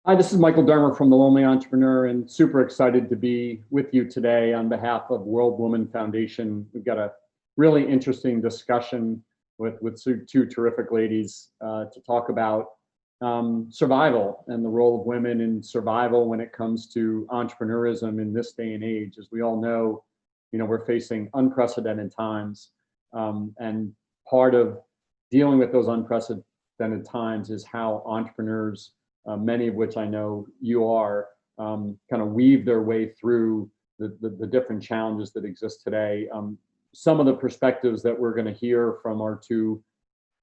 Hi, this is Michael Dermer from The Lonely Entrepreneur, and super excited to be with you today on behalf of World Woman Foundation. We've got a really interesting discussion with two terrific ladies to talk about survival and the role of women in survival when it comes to entrepreneurism in this day and age. As we all know, we're facing unprecedented times, and part of dealing with those unprecedented times is how entrepreneurs, many of which I know you are, kind of weave their way through the different challenges that exist today. Some of the perspectives that we're going to hear from our two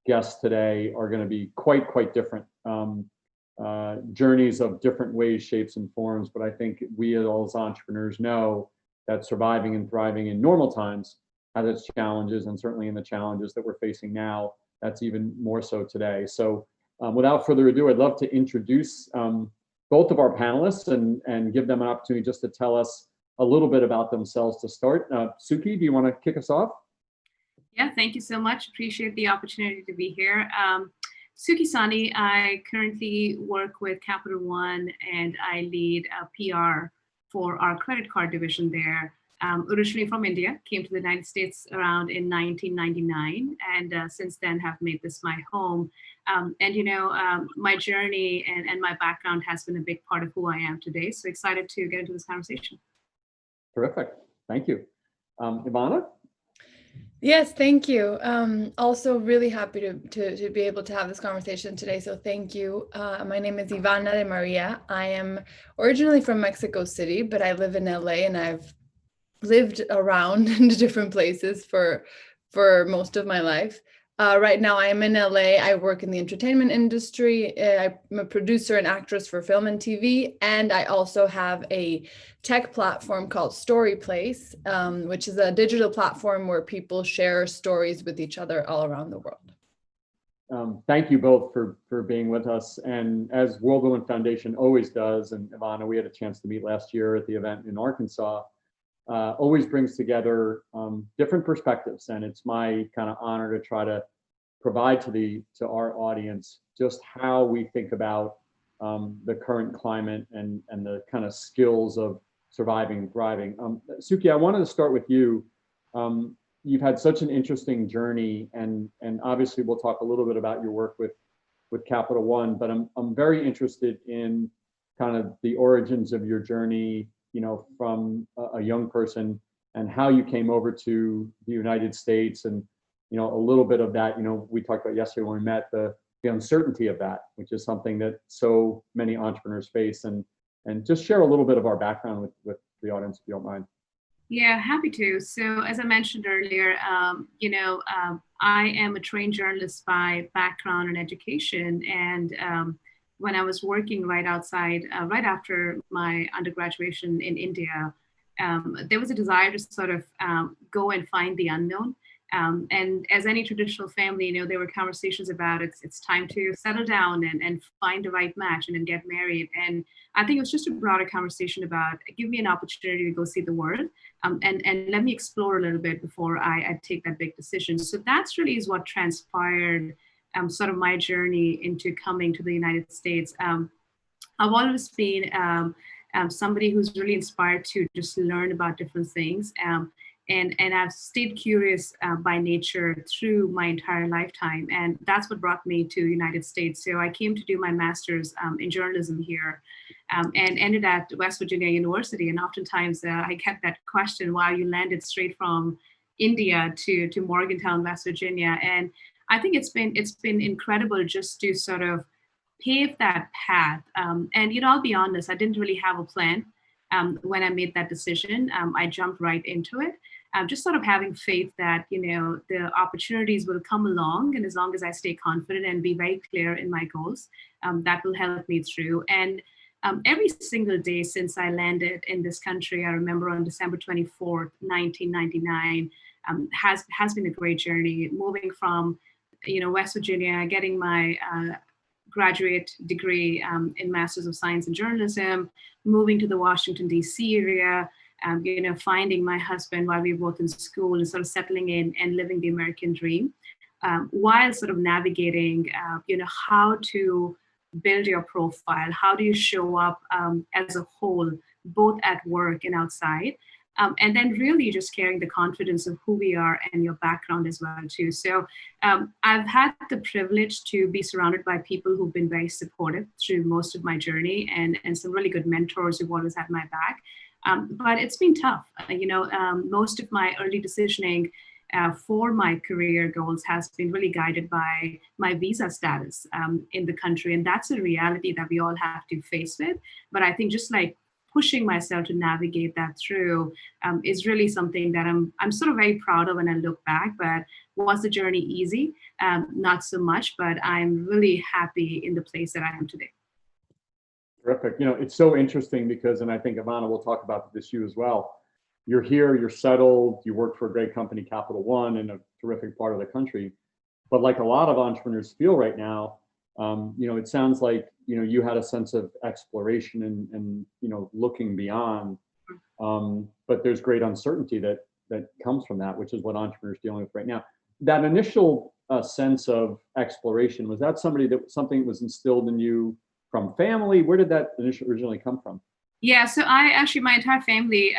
guests today are going to be quite different. Journeys of different ways, shapes, and forms. But I think we as entrepreneurs know that surviving and thriving in normal times has its challenges, and certainly in the challenges that we're facing now, that's even more so today. So without further ado, I'd love to introduce both of our panelists and give them an opportunity just to tell us a little bit about themselves to start. Suki, do you want to kick us off? Yeah, thank you so much. Appreciate the opportunity to be here. Suki Sahni, I currently work with Capital One, and I lead PR for our credit card division there. Originally from India, came to the United States around in 1999, and since then have made this my home. My journey and my background has been a big part of who I am today. So excited to get into this conversation. Terrific. Thank you. Ivana? Yes, thank you. Also really happy to be able to have this conversation today. So thank you. My name is Ivana de Maria. I am originally from Mexico City, but I live in LA, and I've lived around in different places for most of my life. Right now, I am in LA. I work in the entertainment industry. I'm a producer and actress for film and TV, and I also have a tech platform called StoryPlace, which is a digital platform where people share stories with each other all around the world. Thank you both for being with us. And as World Women Foundation always does, and Ivana, we had a chance to meet last year at the event in Arkansas, always brings together different perspectives, and it's my kind of honor to try to provide to our audience just how we think about the current climate and the kind of skills of surviving and thriving. Suki, I wanted to start with you. You've had such an interesting journey, and obviously we'll talk a little bit about your work with Capital One, but I'm very interested in kind of the origins of your journey, from a young person, and how you came over to the United States, and a little bit of that. We talked about yesterday when we met the uncertainty of that, which is something that so many entrepreneurs face, and just share a little bit of our background with the audience, if you don't mind. Yeah, happy to. So as I mentioned earlier, I am a trained journalist by background and education, and when I was working right after my undergraduate in India, there was a desire to sort of go and find the unknown. And as any traditional family, there were conversations about it's time to settle down and find the right match and then get married. And I think it was just a broader conversation about give me an opportunity to go see the world, and let me explore a little bit before I take that big decision. So that's really is what transpired. Sort of my journey into coming to the United States. I've always been somebody who's really inspired to just learn about different things. And I've stayed curious by nature through my entire lifetime. And that's what brought me to the United States. So I came to do my master's in journalism here, and ended at West Virginia University. And oftentimes I get that question, why you landed straight from India to Morgantown, West Virginia. And I think it's been incredible just to sort of pave that path. And I'll be honest, I didn't really have a plan when I made that decision. I jumped right into it, just sort of having faith that the opportunities will come along, and as long as I stay confident and be very clear in my goals, that will help me through. And every single day since I landed in this country, I remember on December 24th, 1999, has been a great journey. Moving from West Virginia, getting my graduate degree in Masters of Science in Journalism, moving to the Washington, D.C. area, finding my husband while we were both in school, and sort of settling in and living the American dream, while sort of navigating, how to build your profile? How do you show up as a whole, both at work and outside? And then really just carrying the confidence of who we are and your background as well too. So I've had the privilege to be surrounded by people who've been very supportive through most of my journey, and some really good mentors who've always had my back. But it's been tough. Most of my early decisioning for my career goals has been really guided by my visa status in the country. And that's a reality that we all have to face with. But I think just like pushing myself to navigate that through is really something that I'm sort of very proud of when I look back. But was the journey easy? Not so much, but I'm really happy in the place that I am today. Terrific. It's so interesting because, and I think Ivana will talk about this you as well. You're here, you're settled, you work for a great company, Capital One, in a terrific part of the country. But like a lot of entrepreneurs feel right now, it sounds like, you had a sense of exploration and looking beyond. But there's great uncertainty that comes from that, which is what entrepreneurs are dealing with right now. That initial sense of exploration, was that something was instilled in you from family? Where did that originally come from? Yeah, so my entire family,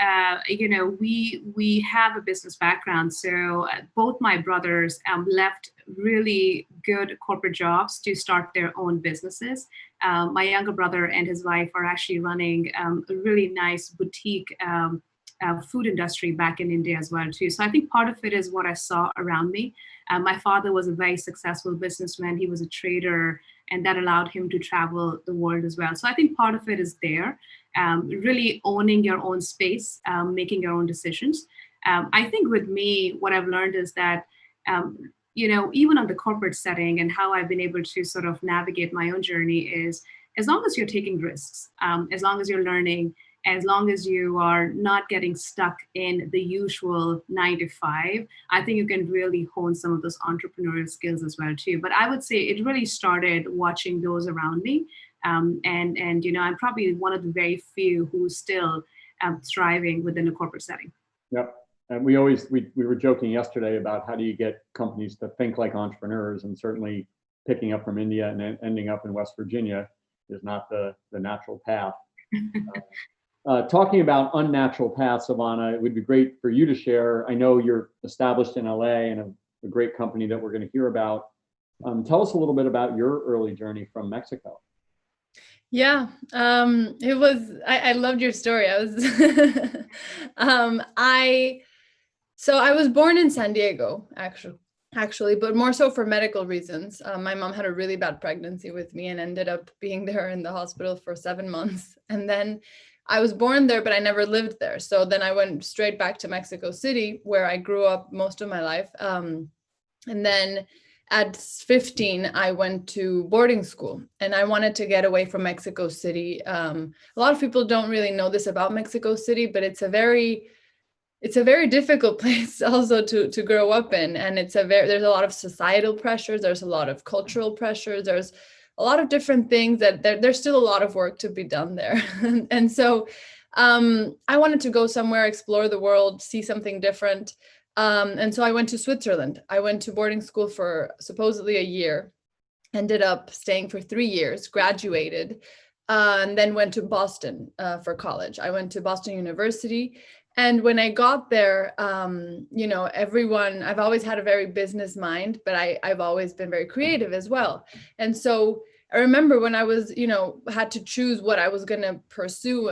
we have a business background. So both my brothers left really good corporate jobs to start their own businesses. My younger brother and his wife are actually running a really nice boutique food industry back in India as well too. So I think part of it is what I saw around me. My father was a very successful businessman. He was a trader, and that allowed him to travel the world as well. So I think part of it is there, really owning your own space, making your own decisions. I think with me, what I've learned is that, even on the corporate setting and how I've been able to sort of navigate my own journey is, as long as you're taking risks, as long as you're learning, as long as you are not getting stuck in the usual 9 to 5, I think you can really hone some of those entrepreneurial skills as well too. But I would say it really started watching those around me. And I'm probably one of the very few who's still thriving within a corporate setting. Yep. And we were joking yesterday about how do you get companies to think like entrepreneurs, and certainly picking up from India and ending up in West Virginia is not the natural path. Talking about unnatural paths, Ivana, it would be great for you to share. I know you're established in LA and a great company that we're going to hear about. Tell us a little bit about your early journey from Mexico. Yeah, I loved your story. I was born in San Diego, actually, but more so for medical reasons. My mom had a really bad pregnancy with me and ended up being there in the hospital for 7 months. And then I was born there, but I never lived there. So then I went straight back to Mexico City, where I grew up most of my life. And then at 15, I went to boarding school, and I wanted to get away from Mexico City. A lot of people don't really know this about Mexico City, but it's a very difficult place also to grow up in. And there's a lot of societal pressures. There's a lot of cultural pressures. There's a lot of different things that there's still a lot of work to be done there. And so I wanted to go somewhere, explore the world, see something different. And so I went to Switzerland. I went to boarding school for supposedly a year, ended up staying for 3 years, graduated, and then went to Boston for college. I went to Boston University. And when I got there, everyone, I've always had a very business mind, but I've always been very creative as well. And so I remember when I was, had to choose what I was going to pursue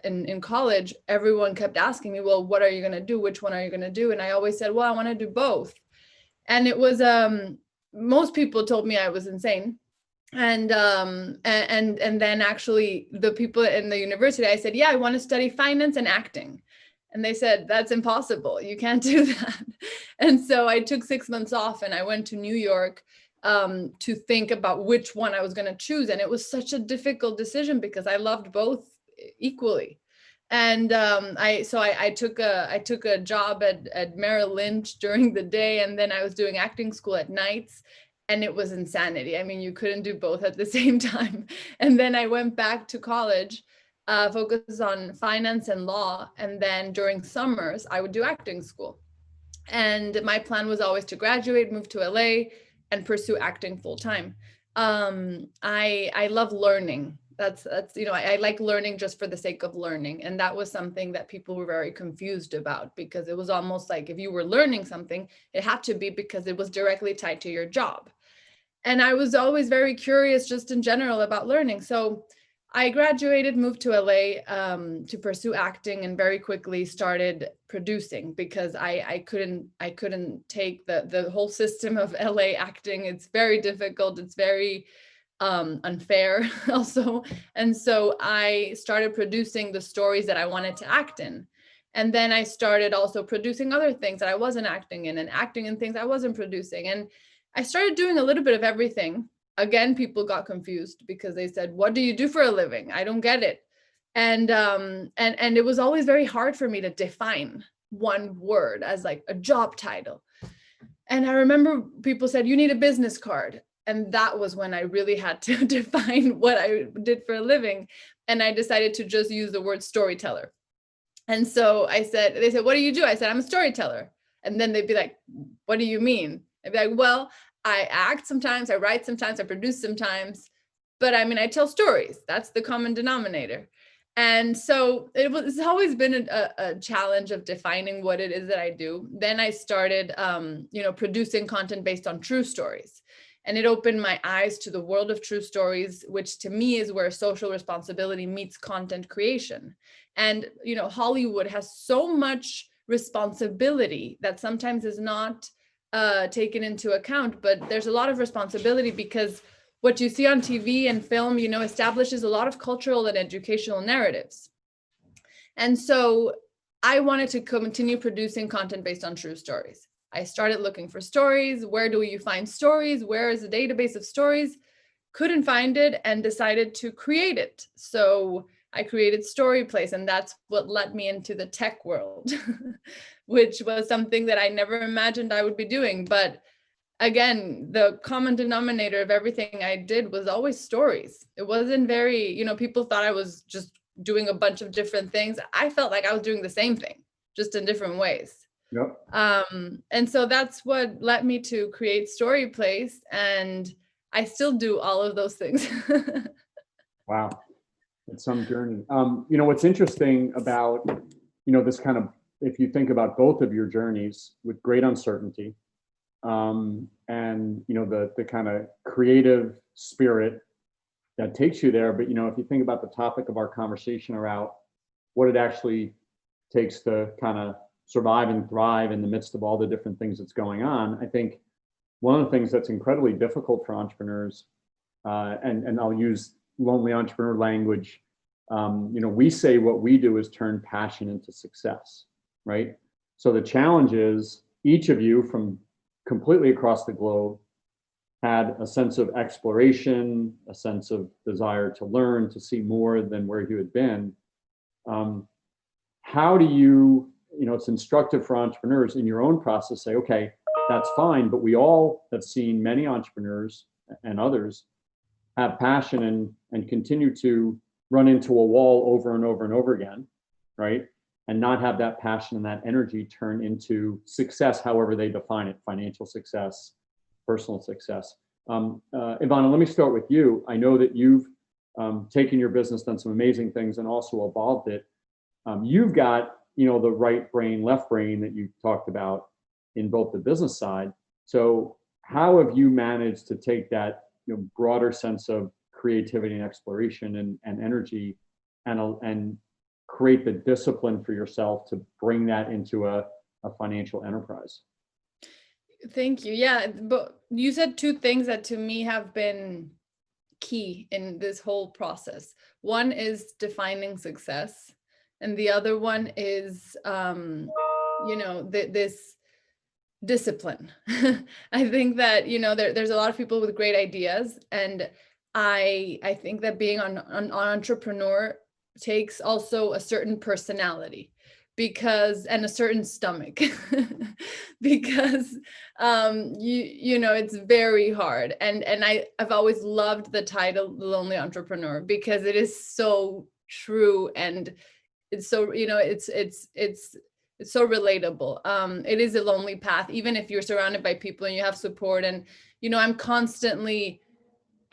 in college, everyone kept asking me, well, what are you going to do? Which one are you going to do? And I always said, well, I want to do both. And it was, most people told me I was insane. And then actually the people in the university, I said, yeah, I want to study finance and acting. And they said, that's impossible. You can't do that. And so I took 6 months off and I went to New York to think about which one I was going to choose. And it was such a difficult decision because I loved both equally. And I took a job at Merrill Lynch during the day, and then I was doing acting school at nights. And it was insanity. I mean, you couldn't do both at the same time. And then I went back to college, focused on finance and law. And then during summers, I would do acting school. And my plan was always to graduate, move to LA, and pursue acting full time. I love learning. That's I like learning just for the sake of learning. And that was something that people were very confused about, because it was almost like if you were learning something, it had to be because it was directly tied to your job. And I was always very curious just in general about learning. So I graduated, moved to LA to pursue acting, and very quickly started producing, because I couldn't take the whole system of LA acting. It's very difficult. It's very unfair also. And so I started producing the stories that I wanted to act in. And then I started also producing other things that I wasn't acting in, and acting in things I wasn't producing. And I started doing a little bit of everything. Again, people got confused because they said, "What do you do for a living? I don't get it." And it was always very hard for me to define one word as like a job title. And I remember people said, "You need a business card." And that was when I really had to define what I did for a living. And I decided to just use the word storyteller. And so they said, "What do you do?" I said, "I'm a storyteller." And then they'd be like, "What do you mean?" I'd be like, "Well, I act sometimes, I write sometimes, I produce sometimes, but I mean, I tell stories. That's the common denominator." And so it's always been a challenge of defining what it is that I do. Then I started, producing content based on true stories. And it opened my eyes to the world of true stories, which to me is where social responsibility meets content creation. And, Hollywood has so much responsibility that sometimes is not taken into account, but there's a lot of responsibility, because what you see on TV and film, establishes a lot of cultural and educational narratives. And so I wanted to continue producing content based on true stories. I started looking for stories. Where do you find stories? Where is the database of stories? Couldn't find it, and decided to create it. So I created StoryPlace, and that's what led me into the tech world, which was something that I never imagined I would be doing. But again, the common denominator of everything I did was always stories. It wasn't very, people thought I was just doing a bunch of different things. I felt like I was doing the same thing, just in different ways. Yep. And so that's what led me to create StoryPlace, and I still do all of those things. Wow. It's some journey. What's interesting about, this kind of, if you think about both of your journeys with great uncertainty, and, the kind of creative spirit that takes you there. But, if you think about the topic of our conversation around what it actually takes to kind of survive and thrive in the midst of all the different things that's going on, I think one of the things that's incredibly difficult for entrepreneurs, and I'll use lonely entrepreneur language, we say what we do is turn passion into success, right? So the challenge is each of you from completely across the globe had a sense of exploration, a sense of desire to learn, to see more than where you had been. How do you, it's instructive for entrepreneurs in your own process, say, okay, that's fine, but we all have seen many entrepreneurs and others have passion and continue to run into a wall over and over and over again, right? And not have that passion and that energy turn into success, however they define it, financial success, personal success. Ivana, let me start with you. I know that you've taken your business, done some amazing things, and also evolved it. You've got, the right brain, left brain that you talked about in both the business side. So how have you managed to take that broader sense of creativity and exploration and energy and create the discipline for yourself to bring that into a financial enterprise? Thank you. Yeah, but you said two things that to me have been key in this whole process. One is defining success, and the other one is, this discipline. I think that, there's a lot of people with great ideas, and I think that being an entrepreneur takes also a certain personality, and a certain stomach, because it's very hard. And I've always loved the title The Lonely Entrepreneur, because it is so true, and it's so, it's so relatable. It is a lonely path, even if you're surrounded by people and you have support. And, I'm constantly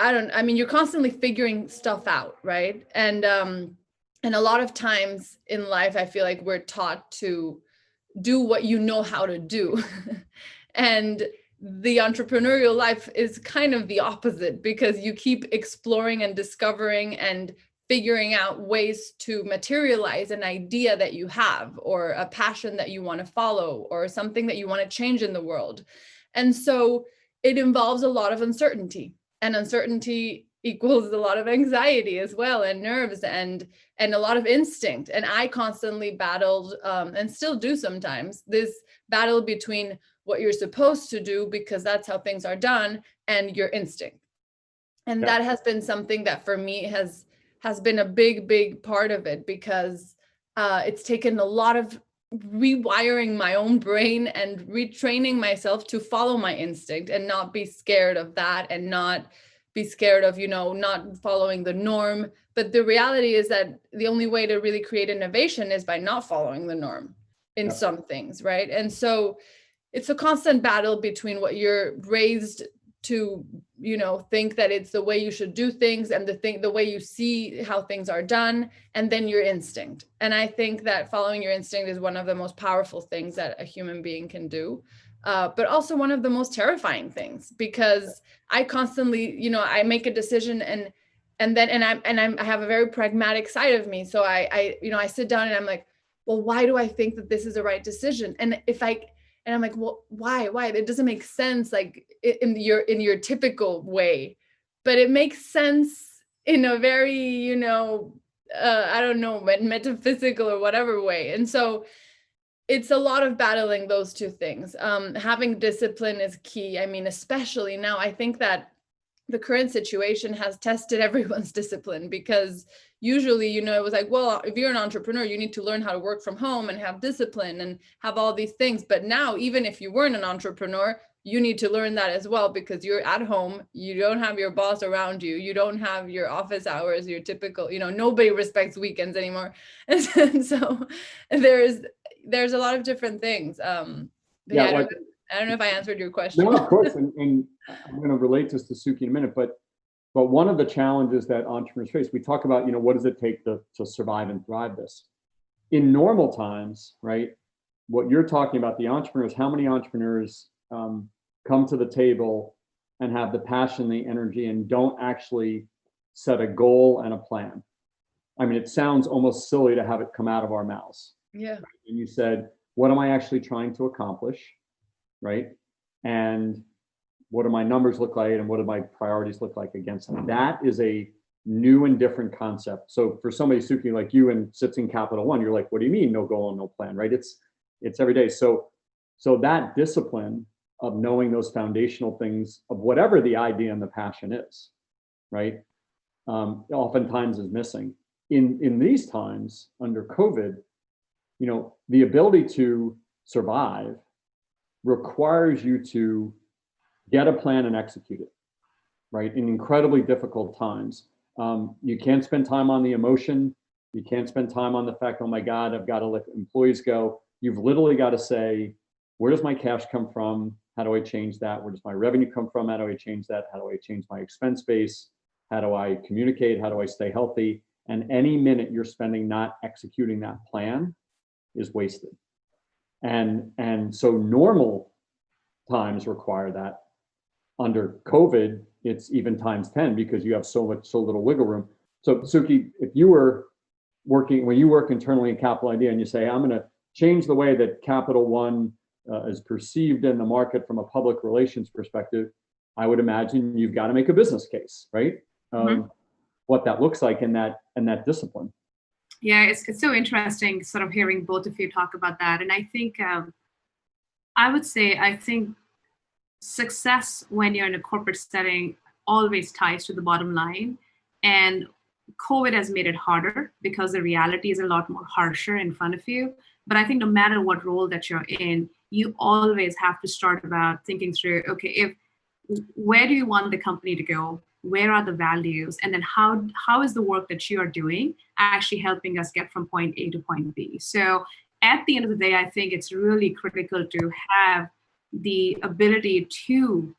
I mean, you're constantly figuring stuff out, right? And a lot of times in life, I feel like we're taught to do what you know how to do. And the entrepreneurial life is kind of the opposite, because you keep exploring and discovering and figuring out ways to materialize an idea that you have, or a passion that you want to follow, or something that you want to change in the world. And so it involves a lot of uncertainty, and uncertainty equals a lot of anxiety as well, and nerves, and a lot of instinct. And I constantly battled, and still do sometimes, this battle between what you're supposed to do because that's how things are done, and your instinct. And that has been something that for me has been a big part of it, because it's taken a lot of rewiring my own brain and retraining myself to follow my instinct and not be scared of that, and not be scared of, not following the norm. But the reality is that the only way to really create innovation is by not following the norm in some things, right? And so it's a constant battle between what you're raised to, think that it's the way you should do things, and the way you see how things are done, and then your instinct. And I think that following your instinct is one of the most powerful things that a human being can do. But also one of the most terrifying things, because I constantly, I make a decision, and I have a very pragmatic side of me. So I sit down and I'm like, well, why do I think that this is the right decision? And I'm like, well, why? It doesn't make sense, like in your typical way, but it makes sense in a very, I don't know, metaphysical or whatever way. And so it's a lot of battling those two things. Having discipline is key. I mean, especially now, I think that the current situation has tested everyone's discipline, because usually, it was like, well, if you're an entrepreneur, you need to learn how to work from home and have discipline and have all these things. But now, even if you weren't an entrepreneur, you need to learn that as well, because you're at home, you don't have your boss around you, you don't have your office hours, your typical, nobody respects weekends anymore. And so there's a lot of different things. I don't know if I answered your question. No, of course. And I'm going to relate this to Suki in a minute, but one of the challenges that entrepreneurs face, we talk about, what does it take to survive and thrive this? In normal times, right? What you're talking about, the entrepreneurs, how many entrepreneurs come to the table and have the passion, the energy, and don't actually set a goal and a plan? I mean, it sounds almost silly to have it come out of our mouths. Yeah. Right? And you said, what am I actually trying to accomplish? Right? And what do my numbers look like, and what do my priorities look like against them? That is a new and different concept. So for somebody, Suki, like you, and sits in Capital One, you're like, what do you mean no goal and no plan, right? It's every day. So that discipline of knowing those foundational things of whatever the idea and the passion is, right? Oftentimes is missing. In these times under COVID, the ability to survive requires you to get a plan and execute it, right? In incredibly difficult times. You can't spend time on the emotion. You can't spend time on the fact, oh my God, I've got to let employees go. You've literally got to say, where does my cash come from? How do I change that? Where does my revenue come from? How do I change that? How do I change my expense base? How do I communicate? How do I stay healthy? And any minute you're spending not executing that plan is wasted. And so normal times require that. Under COVID, it's even times 10, because you have so little wiggle room. So Suki, if you were working, when you work internally in Capital Idea and you say, I'm going to change the way that Capital One is perceived in the market from a public relations perspective, I would imagine you've got to make a business case, right? What that looks like in that discipline. Yeah, it's so interesting sort of hearing both of you talk about that. And I think, I think success when you're in a corporate setting always ties to the bottom line. And COVID has made it harder because the reality is a lot more harsher in front of you. But I think no matter what role that you're in, you always have to start about thinking through, okay, where do you want the company to go? Where are the values? And then how is the work that you are doing actually helping us get from point A to point B? So at the end of the day, I think it's really critical to have the ability to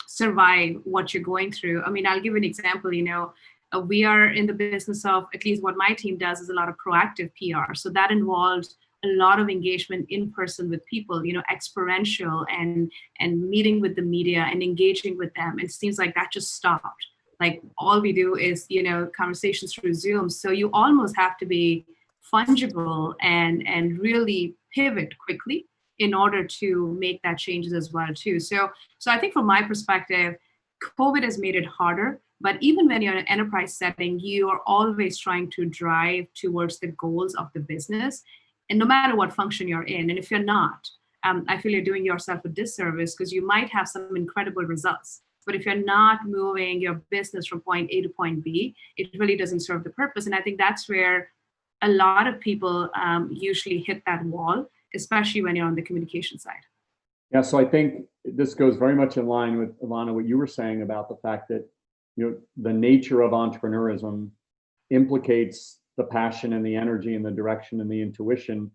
survive what you're going through. I mean, I'll give an example. We are in the business of, at least what my team does, is a lot of proactive PR. So that involves a lot of engagement in person with people, experiential and meeting with the media and engaging with them. It seems like that just stopped. Like all we do is, conversations through Zoom. So you almost have to be fungible and really pivot quickly in order to make that changes as well too. So I think from my perspective, COVID has made it harder. But even when you're in an enterprise setting, you are always trying to drive towards the goals of the business, and no matter what function you're in. And if you're not, I feel you're doing yourself a disservice, because you might have some incredible results. But if you're not moving your business from point A to point B, it really doesn't serve the purpose. And I think that's where a lot of people usually hit that wall, especially when you're on the communication side. Yeah, so I think this goes very much in line with, Ivana, what you were saying about the fact that the nature of entrepreneurism implicates the passion and the energy and the direction and the intuition.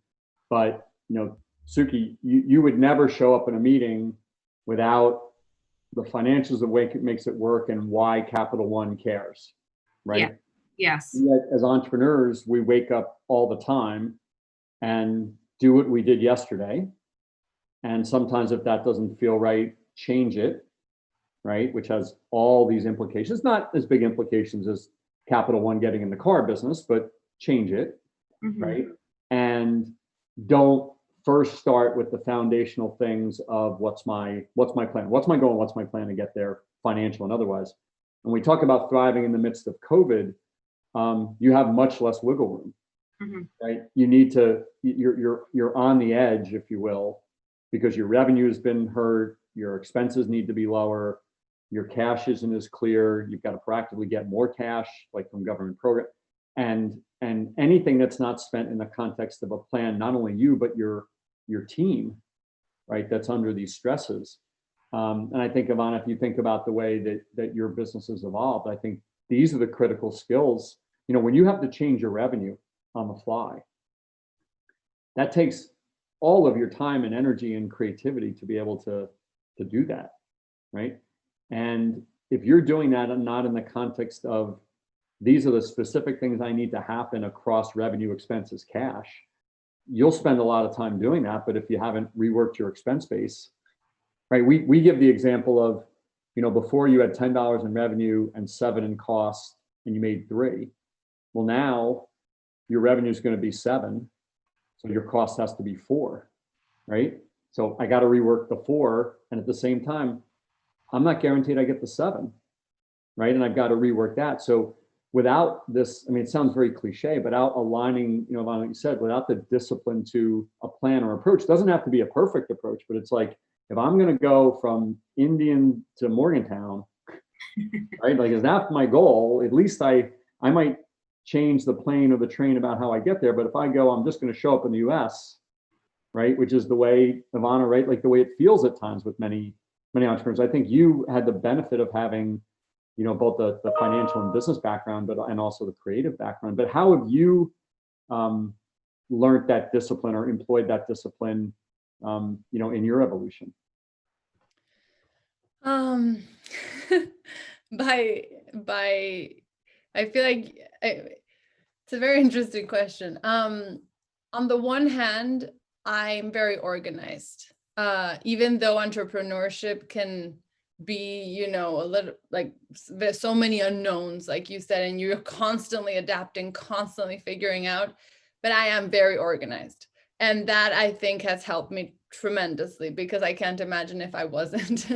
But, Suki, you would never show up in a meeting without the financials of what makes it work and why Capital One cares, right? Yeah. Yes. Yet, as entrepreneurs, we wake up all the time and do what we did yesterday. And sometimes if that doesn't feel right, change it, right? Which has all these implications, not as big implications as Capital One getting in the car business, but change it, right? And don't first start with the foundational things of what's my plan, what's my goal, what's my plan to get there, financial and otherwise. When we talk about thriving in the midst of COVID, you have much less wiggle room, right? You need to, you're on the edge, if you will, because your revenue has been hurt, your expenses need to be lower, your cash isn't as clear, you've got to proactively get more cash, like from government program, and anything that's not spent in the context of a plan, not only you, but your team, right, that's under these stresses. And I think, Ivana, if you think about the way that your business has evolved, I think these are the critical skills. When you have to change your revenue on the fly, that takes all of your time and energy and creativity to be able to do that, right? And if you're doing that and not in the context of these are the specific things I need to happen across revenue, expenses, cash, you'll spend a lot of time doing that. But if you haven't reworked your expense base, right? We give the example of, before you had $10 in revenue and 7 in cost and you made 3. Well, now your revenue is going to be 7. So your cost has to be 4, right? So I got to rework the 4. And at the same time, I'm not guaranteed I get the 7, right? And I've got to rework that. So without this, it sounds very cliche, but without aligning, like you said, without the discipline to a plan or approach, doesn't have to be a perfect approach, but it's like, if I'm going to go from Indian to Morgantown, right? Like, is that my goal? At least I might change the plane or the train about how I get there. But if I go, I'm just going to show up in the US, right? Which is the way, Ivana, right? Like the way it feels at times with many entrepreneurs. I think you had the benefit of having, both the financial and business background, and also the creative background. But how have you learned that discipline or employed that discipline, in your evolution? I feel like it's a very interesting question. On the one hand, I'm very organized. Even though entrepreneurship can be, a little like there's so many unknowns, like you said, and you're constantly adapting, constantly figuring out, but I am very organized. And that I think has helped me tremendously, because I can't imagine if I wasn't.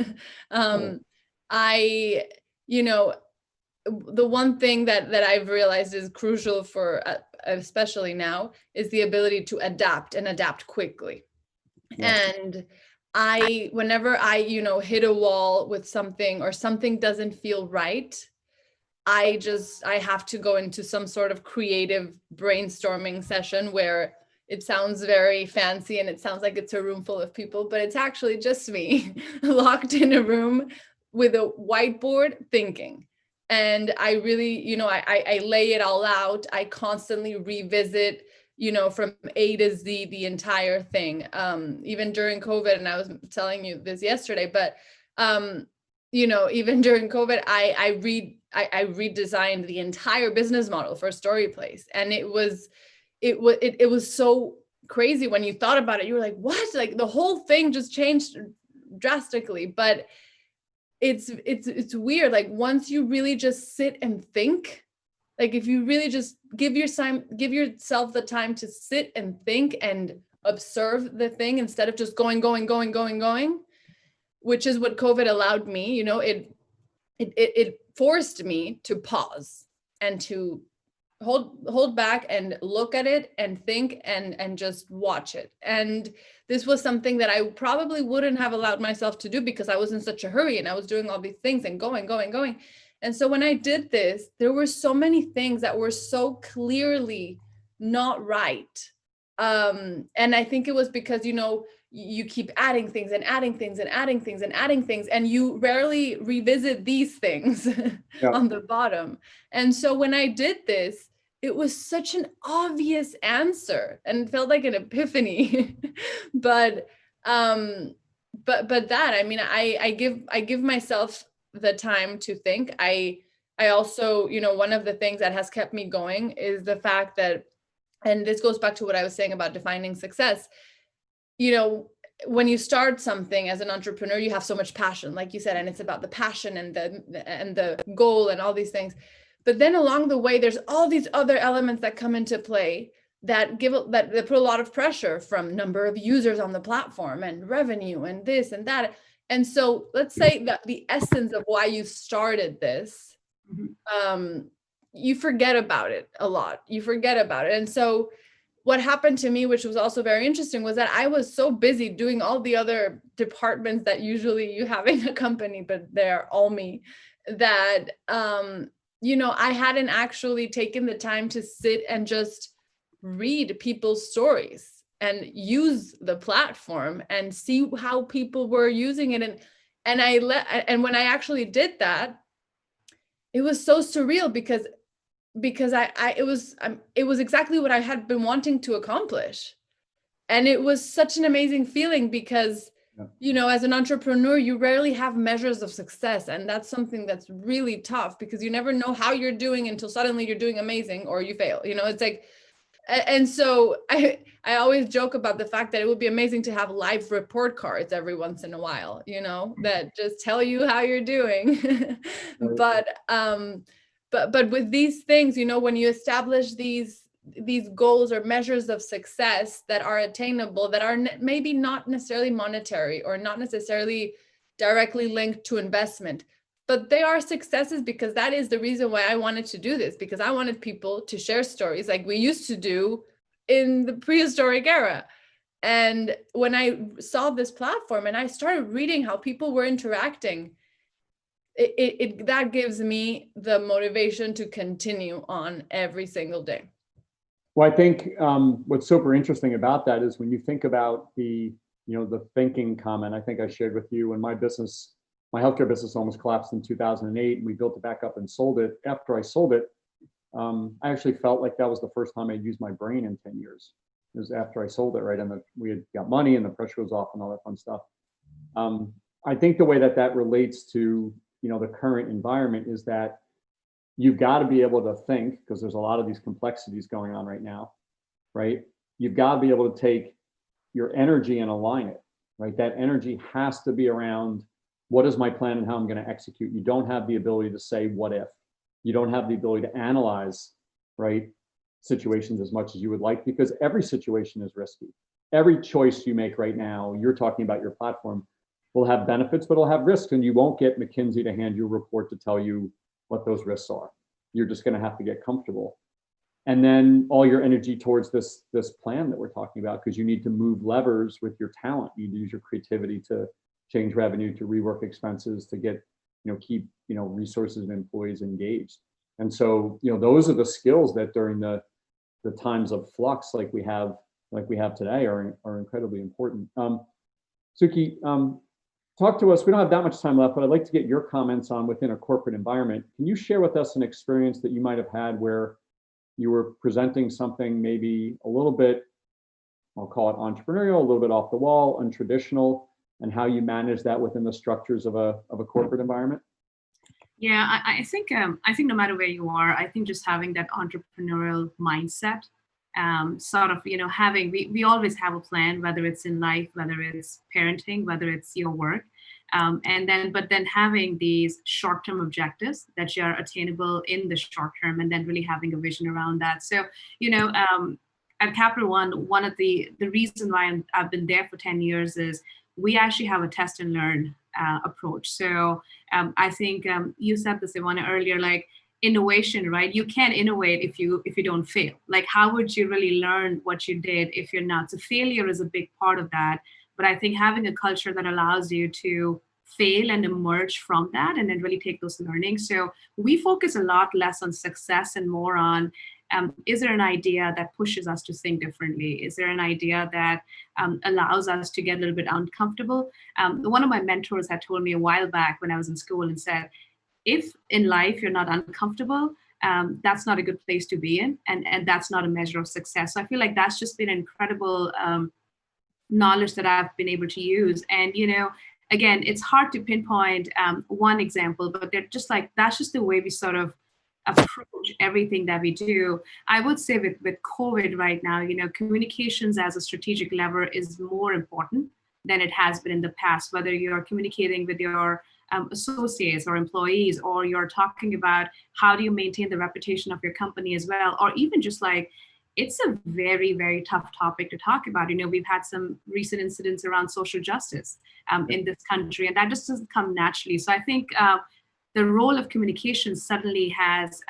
The one thing that I've realized is crucial for, especially now, is the ability to adapt quickly. Yeah. And whenever I hit a wall with something, or something doesn't feel right, I have to go into some sort of creative brainstorming session where it sounds very fancy and it sounds like it's a room full of people, but it's actually just me locked in a room with a whiteboard thinking. And I really, I lay it all out. I constantly revisit, from A to Z, the entire thing. Even during COVID, and I was telling you this yesterday, but You know, even during COVID, I redesigned the entire business model for Story Place, and it was so crazy when you thought about it. You were like, what? Like the whole thing just changed drastically. But it's weird. Like once you really just sit and think, like if you really just give yourself the time to sit and think and observe the thing instead of just going, which is what COVID allowed me. You know, it forced me to pause and to hold back and look at it and think and just watch it. And this was something that I probably wouldn't have allowed myself to do because I was in such a hurry and I was doing all these things and going. And so when I did this, there were so many things that were so clearly not right. And I think it was because, you know, you keep adding things and adding things and adding things and adding things, and you rarely revisit these things on the bottom. And so when I did this, it was such an obvious answer and it felt like an epiphany. But that, I mean, I give myself the time to think. I also, you know, one of the things that has kept me going is the fact that, and this goes back to what I was saying about defining success. You know, when you start something as an entrepreneur, you have so much passion, like you said, and it's about the passion and the goal and all these things. But then along the way, there's all these other elements that come into play that put a lot of pressure, from number of users on the platform and revenue and this and that. And so let's say that the essence of why you started this, you forget about it a lot. You forget about it. And so what happened to me, which was also very interesting, was that I was so busy doing all the other departments that usually you have in a company, but they're all me, that, you know, I hadn't actually taken the time to sit and just read people's stories and use the platform and see how people were using it. And when I actually did that, it was so surreal because it was exactly what I had been wanting to accomplish. And it was such an amazing feeling because, you know, as an entrepreneur, you rarely have measures of success. And that's something that's really tough because you never know how you're doing until suddenly you're doing amazing or you fail. You know, it's like, and so I always joke about the fact that it would be amazing to have live report cards every once in a while, you know, that just tell you how you're doing. But with these things, you know, when you establish these goals or measures of success that are attainable, that are maybe not necessarily monetary or not necessarily directly linked to investment, but they are successes because that is the reason why I wanted to do this, because I wanted people to share stories like we used to do in the prehistoric era. And when I saw this platform and I started reading how people were interacting, that gives me the motivation to continue on every single day. Well, I think what's super interesting about that is when you think about the thinking comment. I think I shared with you when my healthcare business almost collapsed in 2008, and we built it back up and sold it. After I sold it, I actually felt like that was the first time I'd used my brain in 10 years. It was after I sold it, right? And we had got money and the pressure was off and all that fun stuff. I think the way that relates to, you know, the current environment is that you've got to be able to think, because there's a lot of these complexities going on right now, right? You've got to be able to take your energy and align it, right? That energy has to be around what is my plan and how I'm going to execute. You don't have the ability to say what if. You don't have the ability to analyze, right, situations as much as you would like, because every situation is risky. Every choice you make right now, you're talking about your platform, will have benefits, but it'll have risks, and you won't get McKinsey to hand you a report to tell you what those risks are. You're just going to have to get comfortable. And then all your energy towards this plan that we're talking about, because you need to move levers with your talent. You need to use your creativity to change revenue, to rework expenses, to get, keep, resources and employees engaged. And so, those are the skills that during the times of flux like we have today are incredibly important. Suki, talk to us. We don't have that much time left, but I'd like to get your comments on within a corporate environment. Can you share with us an experience that you might have had where you were presenting something maybe a little bit, I'll call it entrepreneurial, a little bit off the wall, untraditional, and how you manage that within the structures of a corporate environment? Yeah, I think no matter where you are, I think just having that entrepreneurial mindset, sort of, having we always have a plan, whether it's in life, whether it's parenting, whether it's your work, but then having these short-term objectives that are attainable in the short term, and then really having a vision around that. So, at Capital One of the reason why I've been there for 10 years is we actually have a test and learn approach. So I think you said this, Ivana, earlier, like innovation, right? You can't innovate if you don't fail. Like, how would you really learn what you did if you're not? So failure is a big part of that. But I think having a culture that allows you to fail and emerge from that, and then really take those learnings. So we focus a lot less on success and more on, is there an idea that pushes us to think differently? Is there an idea that allows us to get a little bit uncomfortable? One of my mentors had told me a while back when I was in school and said, if in life you're not uncomfortable, that's not a good place to be in, and that's not a measure of success. So I feel like that's just been incredible knowledge that I've been able to use. And again, it's hard to pinpoint one example, but they're just like, that's just the way we sort of approach everything that we do. I would say with COVID right now, communications as a strategic lever is more important than it has been in the past, whether you're communicating with your associates or employees, or you're talking about how do you maintain the reputation of your company as well, or even just like, it's a very, very tough topic to talk about. We've had some recent incidents around social justice in this country, and that just doesn't come naturally. So I think the role of communication suddenly has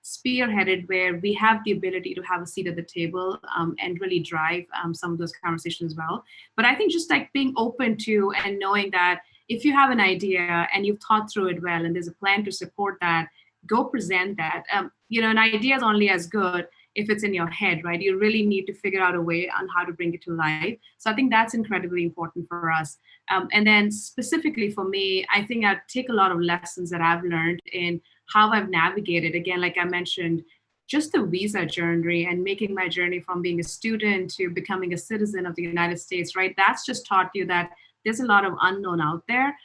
spearheaded where we have the ability to have a seat at the table and really drive some of those conversations as well. But I think just like being open to and knowing that if you have an idea and you've thought through it well and there's a plan to support that, go present that. An idea is only as good if it's in your head, right? You really need to figure out a way on how to bring it to life. So I think that's incredibly important for us. And then specifically for me, I think I take a lot of lessons that I've learned in how I've navigated, again, like I mentioned, just the visa journey and making my journey from being a student to becoming a citizen of the United States, right? That's just taught you that there's a lot of unknown out there.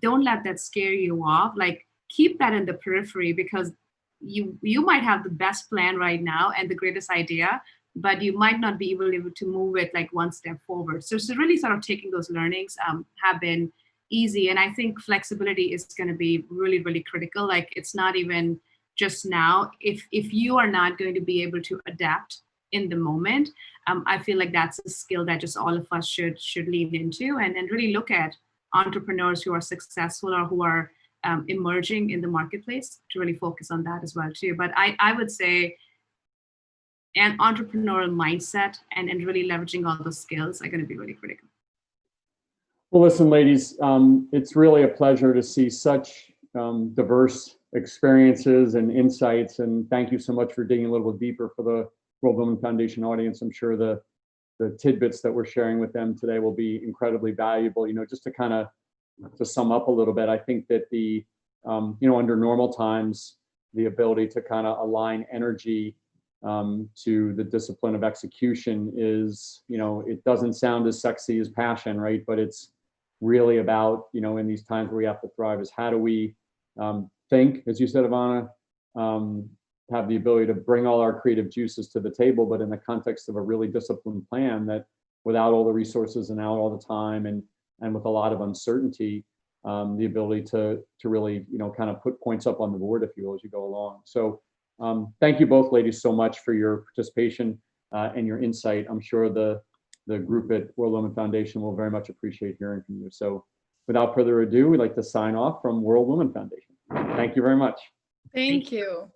Don't let that scare you off. Like, keep that in the periphery, because you might have the best plan right now and the greatest idea, but you might not be able to move it like one step forward. So really sort of taking those learnings have been easy. And I think flexibility is going to be really, really critical. Like, it's not even just now. If you are not going to be able to adapt in the moment, I feel like that's a skill that just all of us should lean into and really look at entrepreneurs who are successful or who are emerging in the marketplace, to really focus on that as well too. But I would say an entrepreneurial mindset and really leveraging all those skills are going to be really critical. Well, listen, ladies, it's really a pleasure to see such diverse experiences and insights, and thank you so much for digging a little deeper for the World Women Foundation audience. I'm sure the tidbits that we're sharing with them today will be incredibly valuable. Just to kind of to sum up a little bit, I think that the under normal times, the ability to kind of align energy to the discipline of execution is, it doesn't sound as sexy as passion, right? But it's really about, in these times where we have to thrive, is how do we think, as you said, Ivana, have the ability to bring all our creative juices to the table, but in the context of a really disciplined plan that, without all the resources and out all the time and with a lot of uncertainty, the ability to really, kind of put points up on the board, if you will, as you go along. So thank you both, ladies, so much for your participation and your insight. I'm sure the group at World Women Foundation will very much appreciate hearing from you. So without further ado, we'd like to sign off from World Women Foundation. Thank you very much. Thank you.